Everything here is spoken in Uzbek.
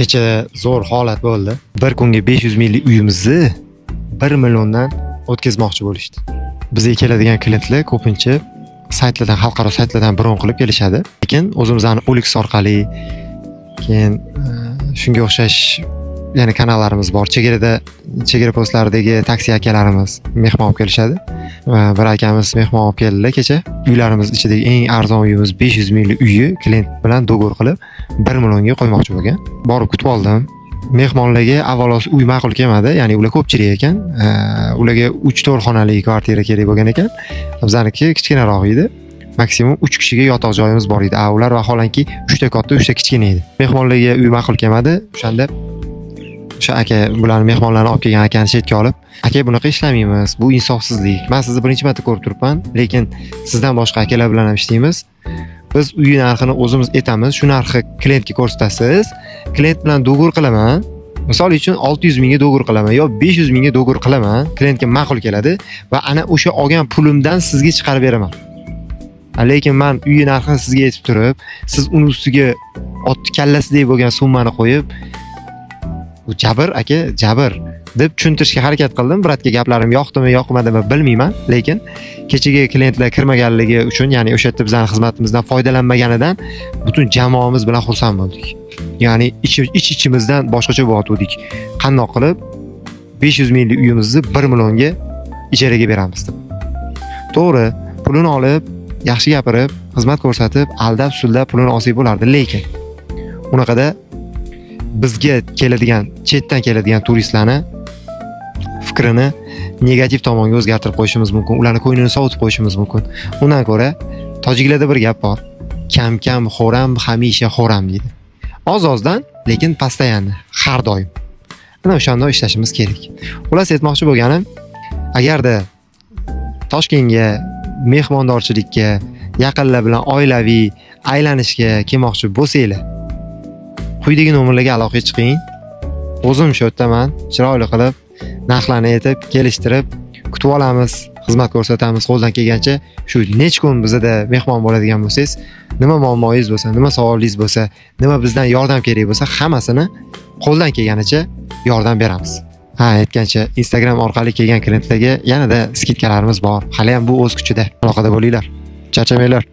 Kecha zo'r holat bo'ldi. Bir kunga 500 minglik uyimizni 1 milliondan o'tkazmoqchi bo'lishdi. Bizga keladigan klientlar ko'pincha saytlardan, xalqaro saytlardan bron qilib kelishadi. Lekin o'zimizning OLX orqali, keyin shunga o'xshash yana kanallarimiz bor. Chegara postlaridagi taksi akalarimiz mehmon olib kelishadi. Bir akamiz mehmon olib keldilar kecha. Uylarimiz ichidagi eng arzon uyimiz 500 minglik uyni klient bilan do'g'or qilib 1 millionga qo'ymoqchi bo'lgan. Borib kutib oldim. Mehmonlarga avvalosi uy ma'qul kelmadi, ya'ni ular ko'pchilik ekan. Ularga 3-4 xonali kvartira kerak bo'lgan ekan. Bizaniki kichkinaroq edi. Maksimum 3 kishiga yotoq joyimiz bor edi. Ular vaholanki 3 ta katta, 3 ta kichkina edi. Mehmonlarga uy ma'qul kelmadi. O'shanda o'sha aka bularni mehmonlarni olib kelgan akani chetga olib, aka bunaqa ishlamaymiz, bu insofsizlik. Men sizni birinchi marta ko'rib turibman, lekin sizdan boshqa akalar bilan ham ishlaymiz. Biz uy narxini o'zimiz aytamiz, shu narxni klientga ko'rsatasiz. Klient bilan do'g'or qilaman. Misol uchun 600 mingga do'g'or qilaman yo 500 mingga do'g'or qilaman. Klientga ma'qul keladi va ana o'sha olgan pulimdan sizga chiqarib beraman. Lekin men uy narxini sizga aytib turib, siz uni ustiga ot kallasidek bo'lgan summani qo'yib, bu jabr aka, jabr deb tushuntirishga harakat qildim. Biratga gaplarim yoqdimi, yoqmadimi bilmayman, lekin kechagi klientlar kirmaganligi uchun, ya'ni o'sha yerda bizning xizmatimizdan foydalanmaganidan butun jamoamiz bilan xursand bo'ldik. Ya'ni ichimizdan boshqacha bo'layotgandik. Qandoq qilib 500 minglik uyimizni 1 millionga ijaraga beramiz deb. To'g'ri, pulini olib, yaxshi gapirib, xizmat ko'rsatib, aldab, suldab pulini olsak bo'lardi, lekin unaqada bizga keladigan, chetdan keladigan turistlarni fikrini negativ tomonga o'zgartirib qo'yishimiz mumkin, ularning ko'nglini sovutib qo'yishimiz mumkin. Undan ko'ra, tojiklarda bir gap bor. Kam-kam xo'ram, hamisha xo'ram deydi. Oz-ozdan, lekin постоянно, har doim. Mana o'shanda ishlashimiz kerak. Xullas aytmoqchi bo'lganim, agarda Toshkentga mehmondorchilikka, yaqinlar bilan oilaviy aylanishga kelmoqchi bo'lsanglar, quyidagi nomerlarga aloqaga chiqing. O'zim shu yerdaman, chiroyli qilib, narxlarni aytib, kelishtirib, kutib olamiz, xizmat ko'rsatamiz qo'ldan kelgancha. Shu nech kun bizda mehmon bo'ladigan bo'lsangiz, nima muammoingiz bo'lsa, nima savolingiz bo'lsa, nima bizdan yordam kerak bo'lsa, hammasini qo'ldan kelganicha yordam beramiz. Aytgancha Instagram orqali kelgan klientlarga yanada skidkalarimiz bor. Hali ham bu o'z kuchida. Aloqada bo'linglar. Charchamanglar.